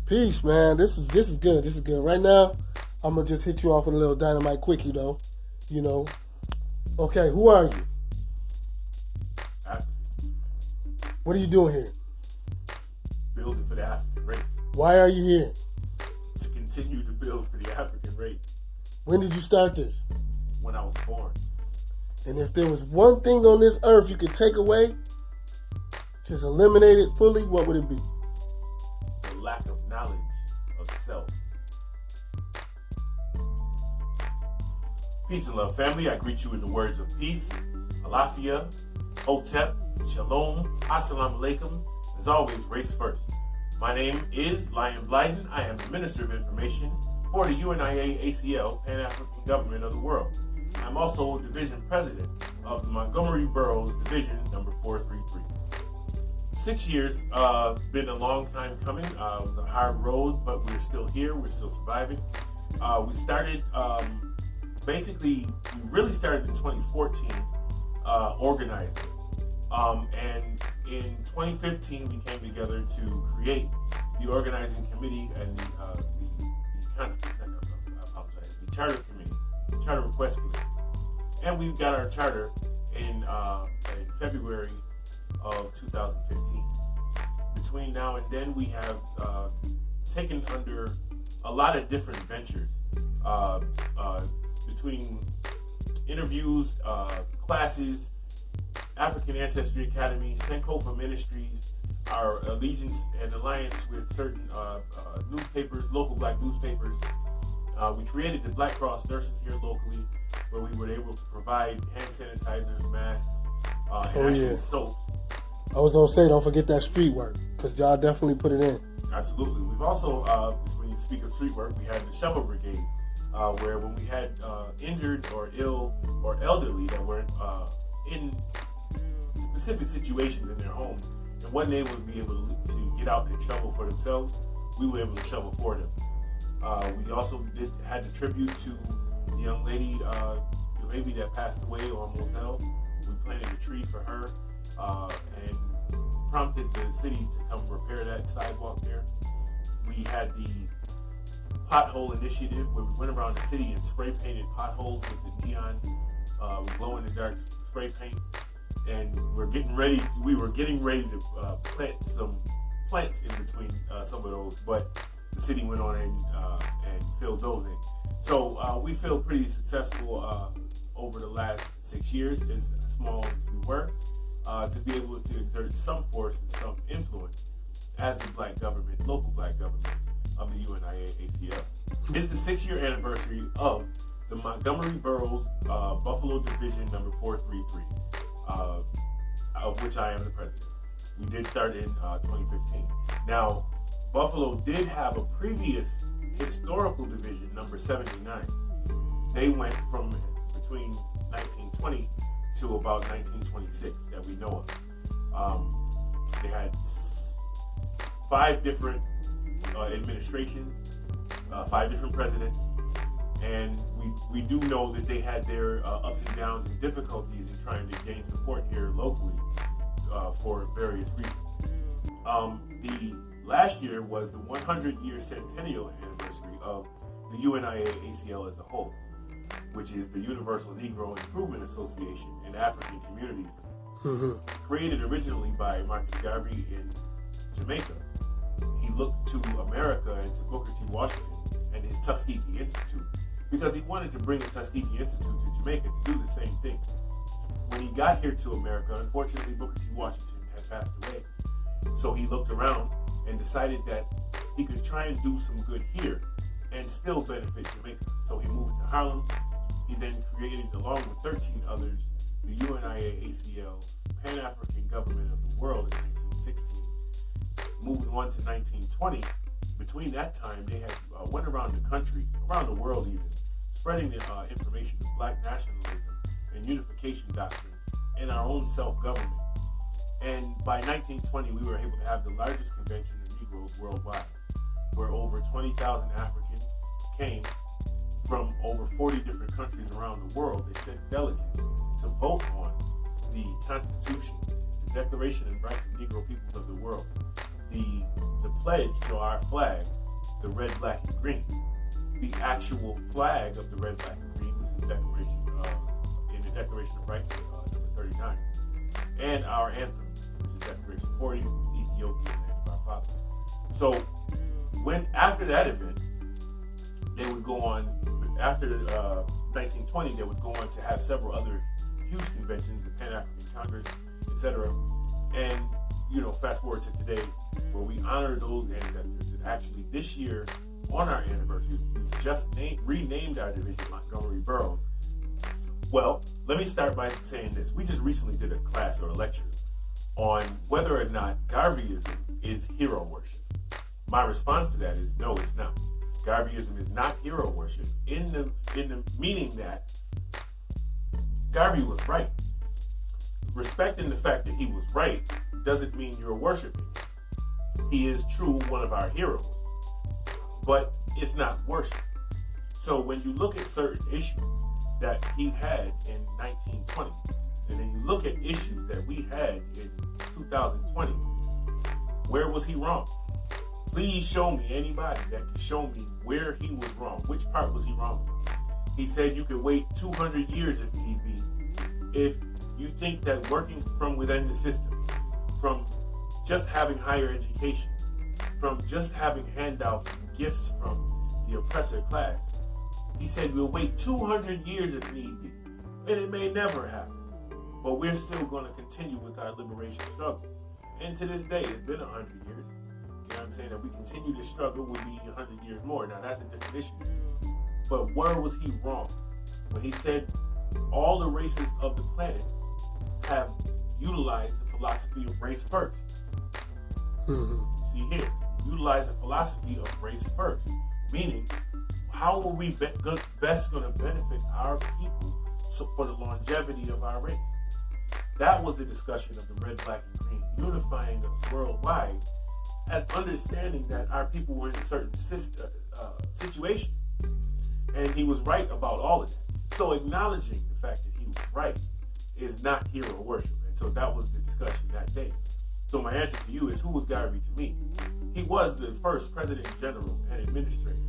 Peace, man. This is good. This is good. Right now, I'm gonna just hit you off with a little dynamite quickie, though. You know. Okay, who are you? African. What are you doing here? Building for the African race. Why are you here? To continue to build for the African race. When did you start this? When I was born. And if there was one thing on this earth you could take away, just eliminate it fully, what would it be? The lack of knowledge of self. Peace and love, family. I greet you in the words of peace, alafia, hotep, shalom, assalamu alaikum. As always, race first. My name is Blyden. I am the Minister of Information for the U.N.I.A. ACL, Pan-African Government of the World. I'm also Division President of the Montgomery Boroughs Division number 433. 6 years, been a long time coming. It was a hard road, but we're still here. We're still surviving. We started, we really started in 2014 organizing. And in 2015, we came together to create the organizing committee and the charter committee, the charter request committee. And we got our charter in February of 2015. Between now and then, we have taken under a lot of different ventures, between interviews, classes, African Ancestry Academy, Sankofa Ministries, our allegiance and alliance with certain newspapers, local black newspapers. We created the Black Cross Nurses here locally, where we were able to provide hand sanitizers, masks, and soaps. I was going to say, don't forget that street work, because y'all definitely put it in. Absolutely. We've also, when you speak of street work, we had the shovel brigade, where when we had injured or ill or elderly that were in specific situations in their home and wasn't able to be able to get out and shovel for themselves, we were able to shovel for them. We also had the tribute to the young lady, the baby that passed away on Moselle. We planted a tree for her and prompted the city to come repair that sidewalk there. We had the pothole initiative where we went around the city and spray painted potholes with the neon, glow in the dark spray paint. And we were getting ready to plant some plants in between some of those, but the city went on and filled those in. So we feel pretty successful over the last 6 years, as small as we were, to be able to exert some force and some influence as the black government, local black government of the U.N.I.A. ACL. It's the 6-year anniversary of the Montgomery Boroughs Buffalo Division number 433, of which I am the president. We did start in 2015. Now, Buffalo did have a previous historical division, number 79. They went from between 1920 to about 1926 that we know of. They had 5 different administrations, 5 different presidents, and we do know that they had their ups and downs and difficulties in trying to gain support here locally for various reasons. The last year was the 100-year centennial anniversary of the U.N.I.A. ACL as a whole, which is the Universal Negro Improvement Association in African Communities, created originally by Marcus Garvey in Jamaica. He looked to America and to Booker T. Washington and his Tuskegee Institute because he wanted to bring the Tuskegee Institute to Jamaica to do the same thing. When he got here to America, unfortunately, Booker T. Washington had passed away. So he looked around and decided that he could try and do some good here and still benefit Jamaica. So he moved to Harlem. He then created, along with 13 others, the U.N.I.A. ACL, Pan-African Government of the World in 1916. Moving on to 1920, between that time, they had went around the country, around the world even, spreading the information of black nationalism and unification doctrine and our own self-government. And by 1920, we were able to have the largest convention of Negroes worldwide, where over 20,000 Africans came from over 40 different countries around the world. They sent delegates to vote on the Constitution, the Declaration of Rights of Negro Peoples of the World. the pledge to our flag, the red, black, and green. The actual flag of the red, black, and green was in the Declaration of Rights, number 39, and our anthem, which is Declaration 40, Ethiopia, land of our fathers. So, after that event, they would go on. After 1920, they would go on to have several other huge conventions, the Pan-African Congress, etc. And fast forward to today, where we honor those ancestors. And actually, this year, on our anniversary, we just renamed our division Montgomery Burroughs. Well, let me start by saying this. We just recently did a class or a lecture on whether or not Garveyism is hero worship. My response to that is no, it's not. Garveyism is not hero worship in the meaning that Garvey was right. Respecting the fact that he was right doesn't mean you're worshiping him. He is true one of our heroes, but it's not worship. So when you look at certain issues that he had in 1920, and then you look at issues that we had in 2020, where was he wrong? Please show me anybody that can show me where he was wrong. Which part was he wrong? He said you could wait 200 years if need be. If you think that working from within the system, from just having higher education, from just having handouts and gifts from the oppressor class, he said we'll wait 200 years if need be. And it may never happen. But we're still going to continue with our liberation struggle. And to this day, it's been 100 years. You know what I'm saying? If we continue to struggle, we'll be 100 years more. Now, that's a different issue. But where was he wrong? When he said all the races of the planet have utilized the philosophy of race first. See here, utilize the philosophy of race first. Meaning, how are we best going to benefit our people for the longevity of our race? That was the discussion of the red, black, and green, unifying us worldwide, and understanding that our people were in a certain situation. And he was right about all of that. So acknowledging the fact that he was right is not hero worship. And so that was the discussion that day. So my answer to you is, who was Garvey to me? He was the first President General and Administrator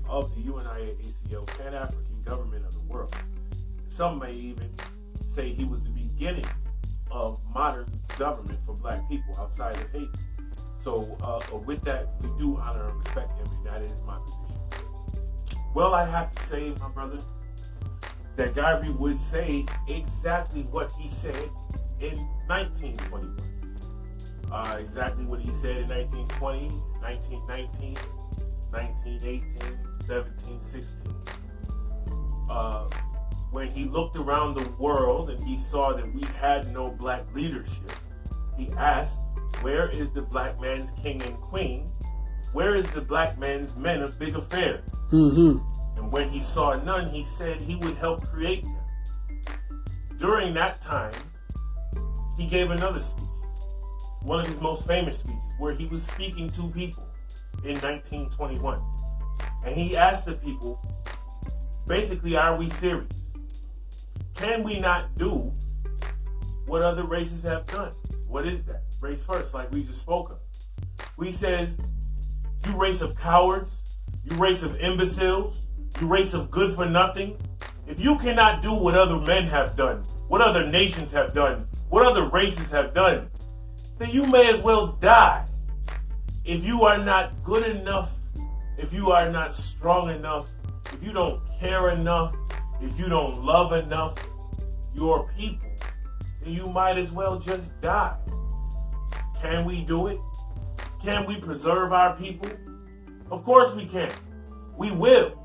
of the U.N.I.A. ACO, Pan-African government of the world. Some may even say he was the beginning of modern government for black people outside of Haiti. So with that, we do honor and respect him, and that is my position. Well, I have to say, my brother, that Garvey would say exactly what he said in 1921. Exactly what he said in 1920, 1919, 1918, 17, 16. When he looked around the world and he saw that we had no black leadership, he asked, where is the black man's king and queen? Where is the black man's men of big affairs? And when he saw none, he said he would help create them. During that time, he gave another speech, one of his most famous speeches, where he was speaking to people in 1921. And he asked the people, basically, are we serious? Can we not do what other races have done? What is that? Race first, like we just spoke of. We says, you race of cowards, you race of imbeciles, you race of good for nothings. If you cannot do what other men have done, what other nations have done, what other races have done, then you may as well die. If you are not good enough, if you are not strong enough, if you don't care enough, if you don't love enough your people, then you might as well just die. Can we do it? Can we preserve our people? Of course we can. We will.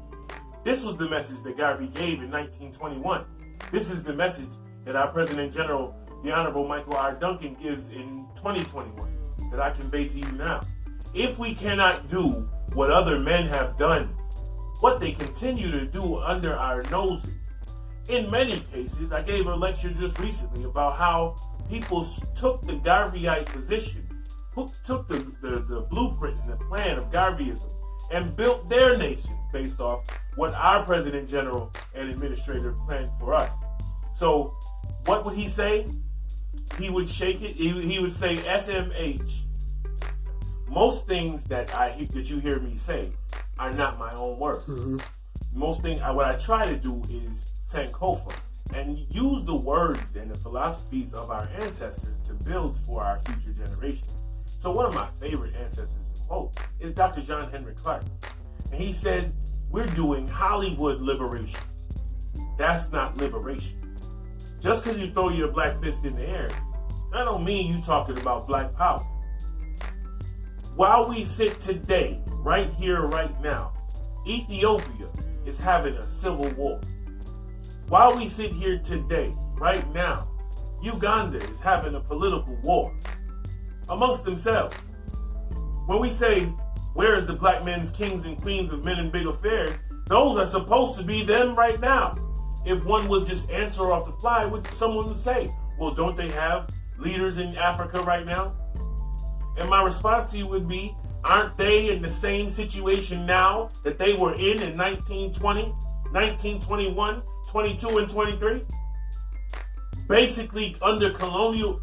This was the message that Garvey gave in 1921. This is the message that our President General, the Honorable Michael R. Duncan, gives in 2021 that I convey to you now. If we cannot do what other men have done, what they continue to do under our noses, in many cases, I gave a lecture just recently about how people took the Garveyite position, took the blueprint and the plan of Garveyism and built their nation based off what our President General and Administrator planned for us. So what would he say? He would shake it. He would say, SMH, most things that you hear me say are not my own words. Mm-hmm. Most things, what I try to do is Sankofa and use the words and the philosophies of our ancestors to build for our future generations. So one of my favorite ancestors to quote is Dr. John Henrik Clarke. And he said, we're doing Hollywood liberation. That's not liberation. Just because you throw your black fist in the air, that don't mean you talking about black power. While we sit today, right here, right now, Ethiopia is having a civil war. While we sit here today, right now, Uganda is having a political war amongst themselves. When we say, where is the black men's kings and queens of men in big affairs, those are supposed to be them right now. If one would just answer off the fly, what someone would say? Well, don't they have leaders in Africa right now? And my response to you would be, aren't they in the same situation now that they were in 1920, 1921, 22, and 23? Basically under colonial,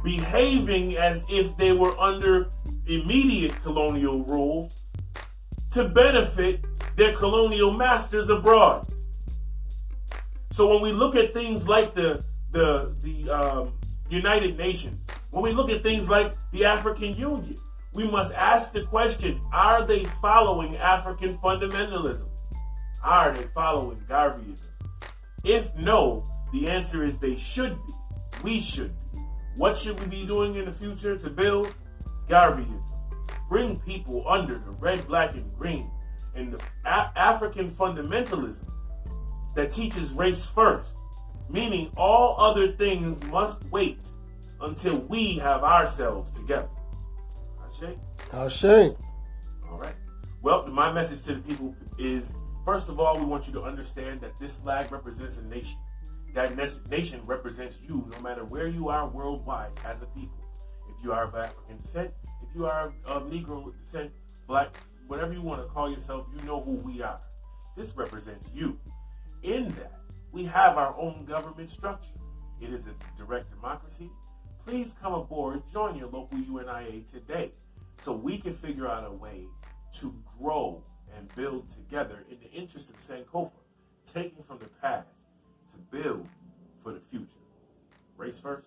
behaving as if they were under immediate colonial rule to benefit their colonial masters abroad. So when we look at things like the United Nations, when we look at things like the African Union, we must ask the question, are they following African fundamentalism? Are they following Garveyism? If no, the answer is they should be. We should be. What should we be doing in the future to build? Garveyism. Bring people under the red, black, and green. And the African fundamentalism that teaches race first, meaning all other things must wait until we have ourselves together. Ashe. All right. Well, my message to the people is, first of all, we want you to understand that this flag represents a nation. That nation represents you no matter where you are worldwide as a people. If you are of African descent, if you are of Negro descent, black, whatever you want to call yourself, you know who we are. This represents you. In that, we have our own government structure. It is a direct democracy. Please come aboard, join your local U.N.I.A. today so we can figure out a way to grow and build together in the interest of Sankofa, taking from the past to build for the future. Race first.